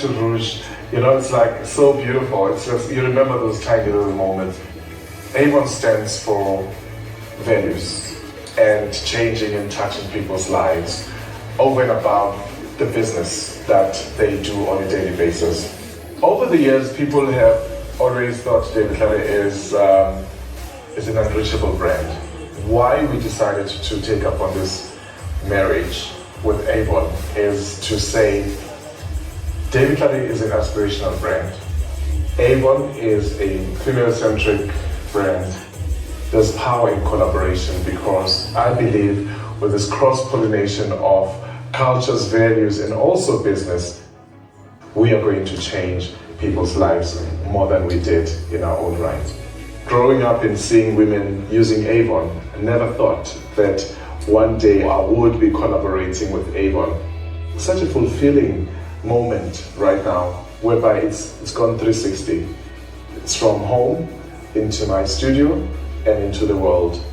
Baton Rouge, it's like so beautiful. It's just, you remember those tiny little moments. Avon stands for values and changing and touching people's lives over and above the business that they do on a daily basis. Over the years, people have always thought David Tlale is an unreachable brand. Why we decided to take up on this marriage with Avon is to say David Tlale is an aspirational brand. Avon is a female-centric brand. There's power in collaboration because I believe with this cross-pollination of cultures, values, and also business, we are going to change people's lives more than we did in our own right. Growing up and seeing women using Avon, I never thought that one day I would be collaborating with Avon. Such a fulfilling moment right now, whereby it's gone 360. It's from home into my studio and into the world.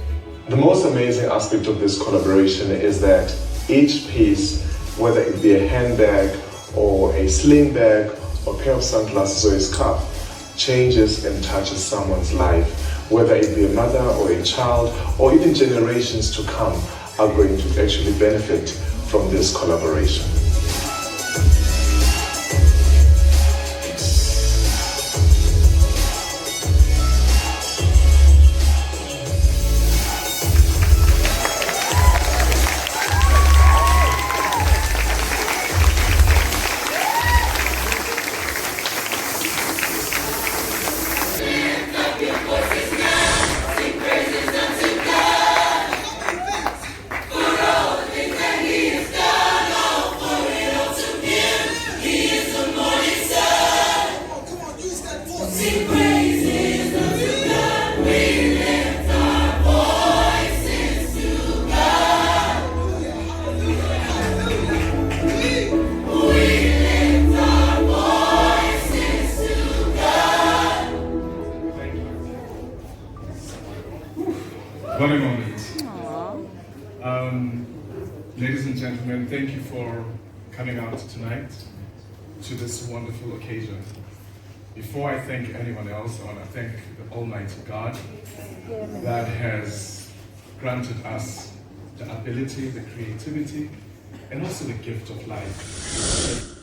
The most amazing aspect of this collaboration is that each piece, whether it be a handbag or a sling bag or a pair of sunglasses or a scarf, changes and touches someone's life, whether it be a mother or a child or even generations to come are going to actually benefit from this collaboration. What a moment. Ladies and gentlemen, thank you for coming out tonight to this wonderful occasion. Before I thank anyone else, I want to thank the Almighty God that has granted us the ability, the creativity, and also the gift of life.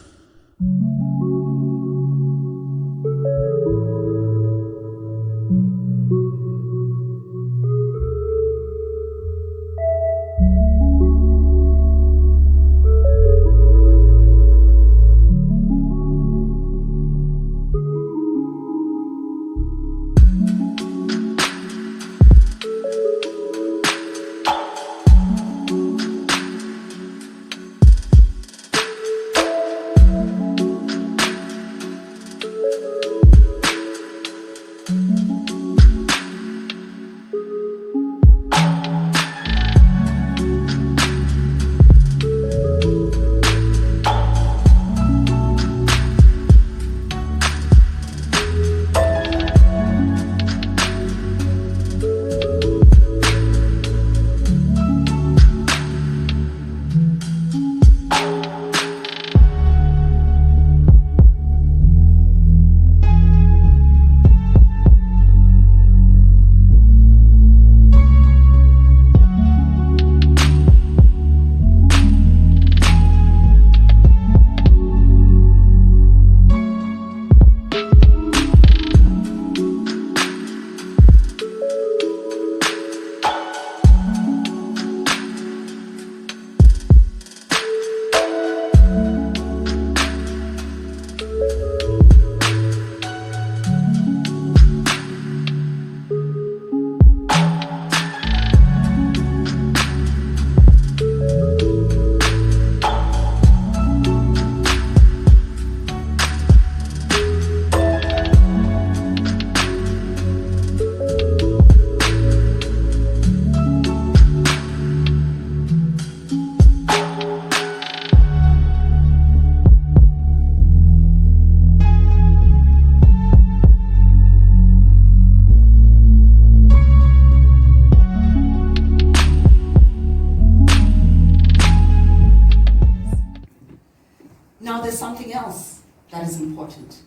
that is important.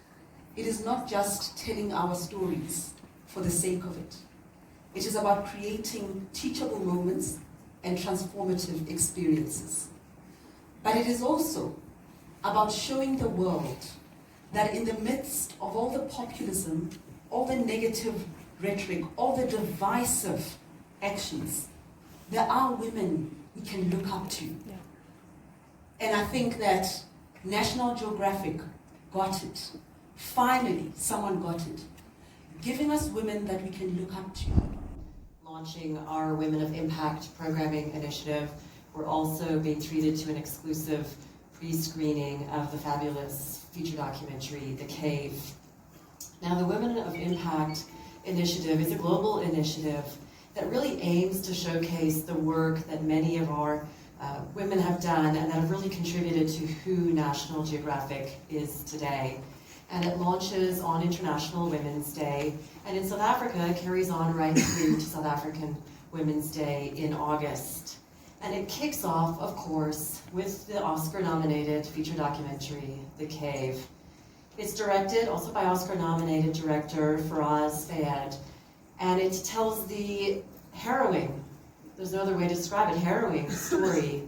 It is not just telling our stories for the sake of it. It is about creating teachable moments and transformative experiences. But it is also about showing the world that in the midst of all the populism, all the negative rhetoric, all the divisive actions, there are women we can look up to. Yeah. And I think that National Geographic got it. Finally, someone got it. Giving us women that we can look up to. Launching our Women of Impact programming initiative, we're also being treated to an exclusive pre-screening of the fabulous feature documentary, The Cave. Now, the Women of Impact initiative is a global initiative that really aims to showcase the work that many of our women have done and that have really contributed to who National Geographic is today. And it launches on International Women's Day, and in South Africa it carries on right through to South African Women's Day in August. And it kicks off, of course, with the Oscar-nominated feature documentary, The Cave. It's directed also by Oscar-nominated director Faraz Fayed, and it tells the harrowing, there's no other way to describe it, harrowing story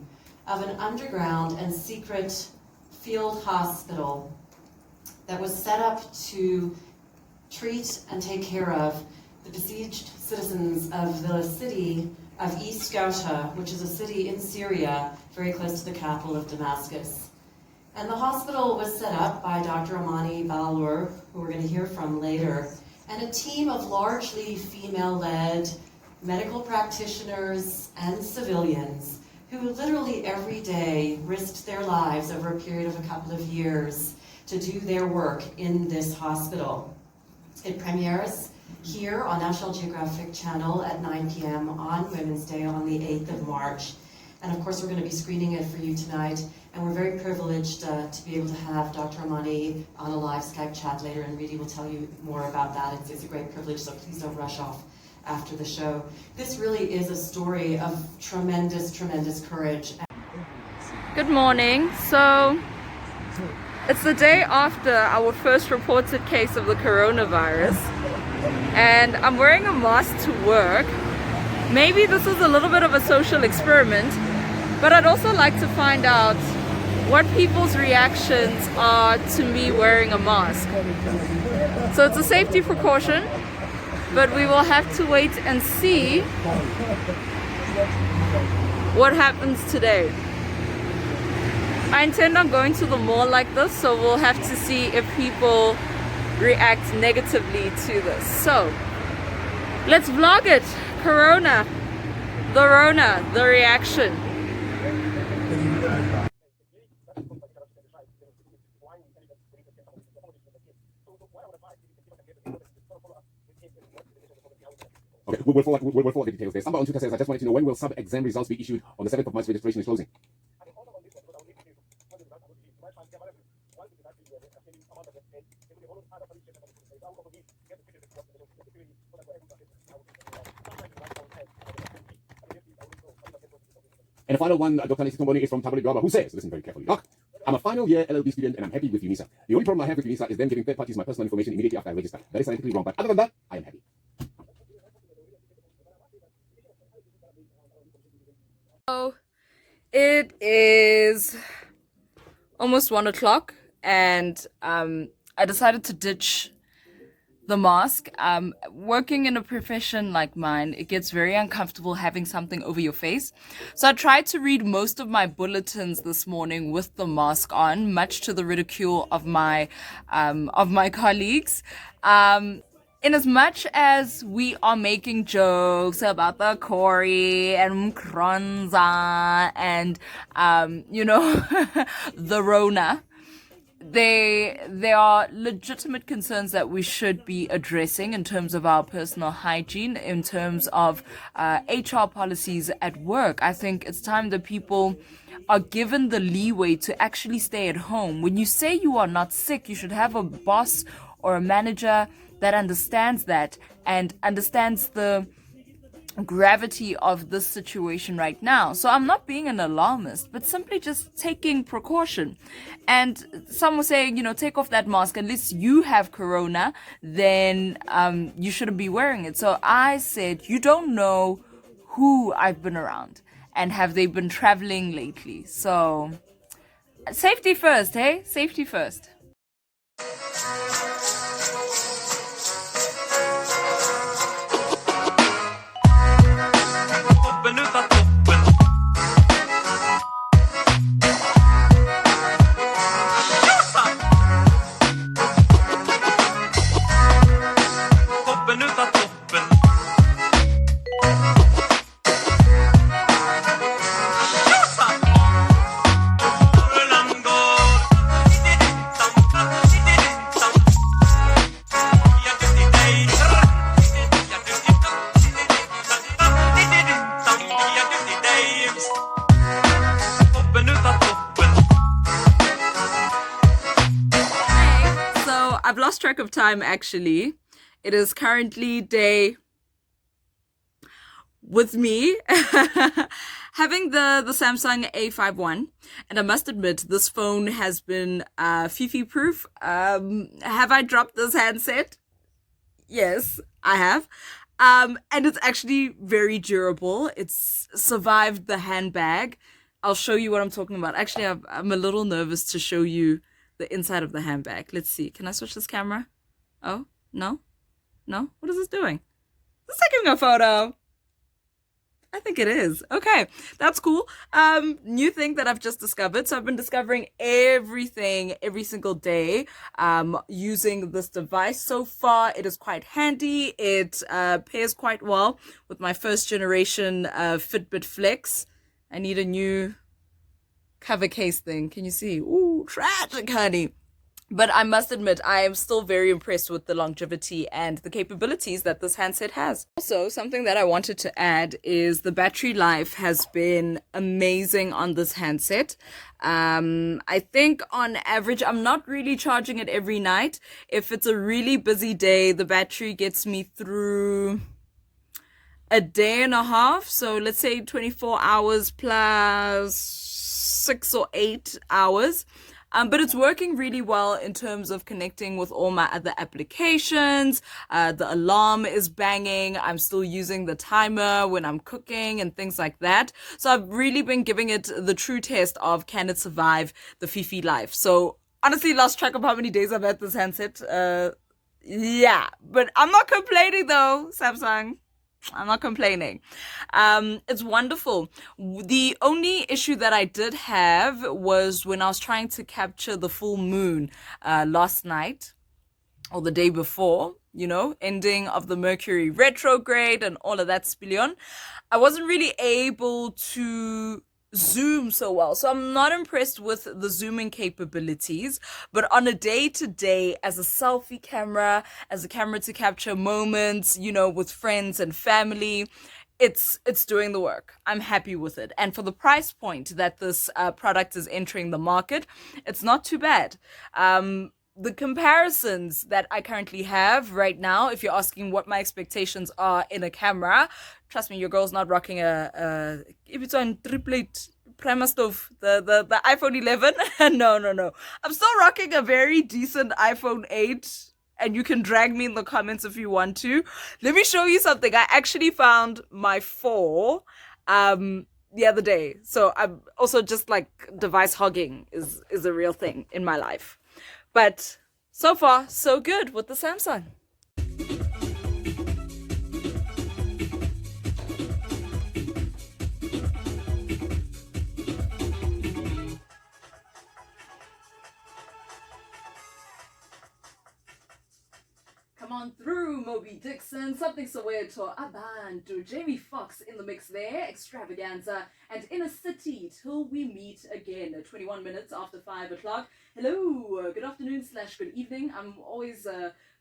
of an underground and secret field hospital that was set up to treat and take care of the besieged citizens of the city of East Ghouta, which is a city in Syria, very close to the capital of Damascus. And the hospital was set up by Dr. Amani Balour, who we're going to hear from later, and a team of largely female-led medical practitioners and civilians who literally every day risked their lives over a period of a couple of years to do their work in this hospital. It premieres here on National Geographic Channel at 9 p.m. on Women's Day on the 8th of March. And of course, we're going to be screening it for you tonight. And we're very privileged to be able to have Dr. Amani on a live Skype chat later, and Reedy will tell you more about that. It's a great privilege, so please don't rush off after the show. This really is a story of tremendous, tremendous courage. Good morning. So it's the day after our first reported case of the coronavirus, and I'm wearing a mask to work. Maybe this is a little bit of a social experiment, but I'd also like to find out what people's reactions are to me wearing a mask. So it's a safety precaution, but we will have to wait and see what happens today. I intend on going to the mall like this, so we'll have to see if people react negatively to this. So let's vlog it. Corona, the Rona, the reaction. Okay, we'll follow the details there. Somebody on Twitter says, I just wanted to know, when will sub-exam results be issued on the 7th of March? Registration is closing. And the final one, Dr. Nancy Tomboni, is from Tablet Grabber, who says, listen very carefully, Doc, I'm a final year LLB student and I'm happy with UNISA. The only problem I have with UNISA is them giving third parties my personal information immediately after I register. That is scientifically wrong, but other than that, I am happy. So it is almost 1 o'clock, and I decided to ditch the mask. Working in a profession like mine, it gets very uncomfortable having something over your face. So I tried to read most of my bulletins this morning with the mask on, much to the ridicule of my colleagues. In as much as we are making jokes about the Corey and Mkronza and, the Rona, there are legitimate concerns that we should be addressing in terms of our personal hygiene, in terms of HR policies at work. I think it's time that people are given the leeway to actually stay at home. When you say you are not sick, you should have a boss or a manager that understands that and understands the gravity of this situation right now. So I'm not being an alarmist, but simply just taking precaution. And some were saying, take off that mask. Unless you have corona, then you shouldn't be wearing it. So I said, you don't know who I've been around and have they been traveling lately. So safety first, hey? Safety first. I've lost track of time actually. It is currently day with me having the Samsung A51, and I must admit this phone has been Fifi proof. Have I dropped this handset? Yes, I have. And it's actually very durable. It's survived the handbag. I'll show you what I'm talking about. Actually, I'm a little nervous to show you the inside of the handbag. Let's see. Can I switch this camera? Oh, no? No? What is this doing? Is this taking a photo? I think it is. Okay, that's cool. New thing that I've just discovered. So I've been discovering everything every single day using this device. So far, it is quite handy. It pairs quite well with my first generation Fitbit Flex. I need a new cover case thing. Can you see? Ooh, tragic, honey. But I must admit, I am still very impressed with the longevity and the capabilities that this handset has. Also, something that I wanted to add is the battery life has been amazing on this handset. I think on average, I'm not really charging it every night. If it's a really busy day, the battery gets me through a day and a half. So let's say 24 hours plus 6 or 8 hours. But it's working really well in terms of connecting with all my other applications. The alarm is banging. I'm still using the timer when I'm cooking and things like that. So I've really been giving it the true test of, can it survive the Fifi life? So honestly, lost track of how many days I've had this handset. Yeah, but I'm not complaining though, Samsung. I'm not complaining. It's wonderful. The only issue that I did have was when I was trying to capture the full moon last night or the day before, ending of the Mercury retrograde and all of that spillion. I wasn't really able to zoom so well. So I'm not impressed with the zooming capabilities, but on a day-to-day, as a selfie camera, as a camera to capture moments, with friends and family, it's doing the work. I'm happy with it. And for the price point that this product is entering the market, it's not too bad. The comparisons that I currently have right now, if you're asking what my expectations are in a camera, trust me, your girl's not rocking if it's on triplet Prima stuff, the iPhone 11. No. I'm still rocking a very decent iPhone 8. And you can drag me in the comments if you want to. Let me show you something. I actually found my 4 the other day. So I'm also just like device hogging is a real thing in my life. But so far, so good with the Samsung. Come on through, Moby Dixon, something Soweto, Abantu, Jamie Foxx in the mix there, extravaganza, and Inner City till we meet again, 21 minutes after 5 o'clock. Hello, good afternoon / good evening. I'm always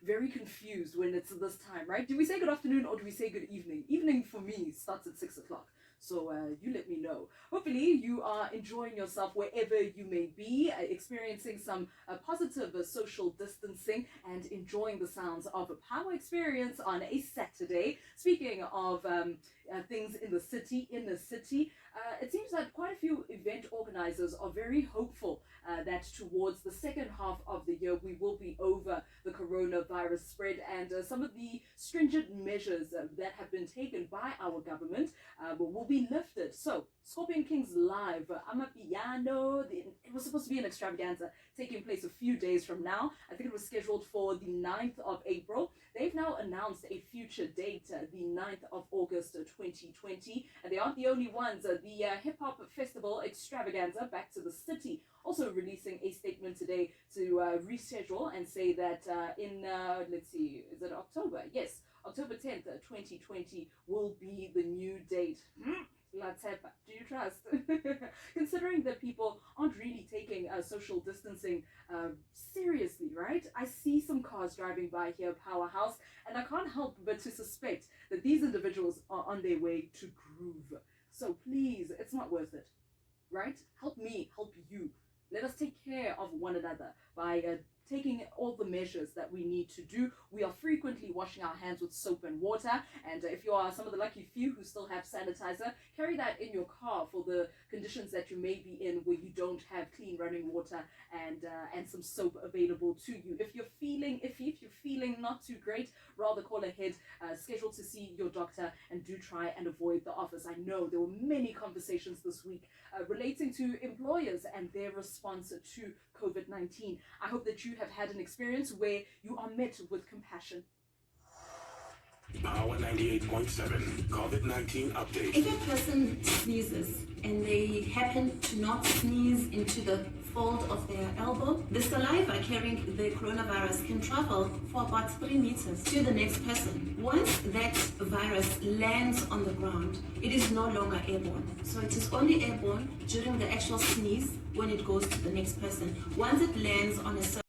very confused when it's this time, right? Do we say good afternoon or do we say good evening? Evening for me starts at 6 o'clock. So you let me know. Hopefully you are enjoying yourself wherever you may be, experiencing some positive social distancing and enjoying the sounds of a power experience on a Saturday. Speaking of things in the city, it seems that quite a few event organizers are very hopeful that towards the second half of the year we will be over the coronavirus spread, and some of the stringent measures that have been taken by our government will be lifted. So Scorpion Kings Live, Amapiano, it was supposed to be an extravaganza taking place a few days from now. I think it was scheduled for the 9th of April. They've now announced a future date, the 9th of August 2020, and they aren't the only ones. The Hip Hop Festival Extravaganza Back to the City also releasing a statement today to reschedule and say that in, let's see, is it October? Yes, October 10th, 2020 will be the new date. Do you trust? Considering that people aren't really taking social distancing seriously, right? I see some cars driving by here, Powerhouse, and I can't help but to suspect that these individuals are on their way to groove. So please, it's not worth it, right? Help me, help you. Let us take care of one another by taking all the measures that we need to do. We are frequently washing our hands with soap and water, and if you are some of the lucky few who still have sanitizer, carry that in your car for the conditions that you may be in where you don't have clean running water and some soap available to you. If you're feeling iffy, if you're feeling not too great, rather call ahead, schedule to see your doctor, and do try and avoid the office. I know there were many conversations this week relating to employers and their response to COVID-19. I hope that you have had an experience where you are met with compassion. Power 98.7 COVID-19 update. If a person sneezes and they happen to not sneeze into the fold of their elbow, the saliva carrying the coronavirus can travel for about 3 meters to the next person. Once that virus lands on the ground, it is no longer airborne. So it is only airborne during the actual sneeze when it goes to the next person. Once it lands on a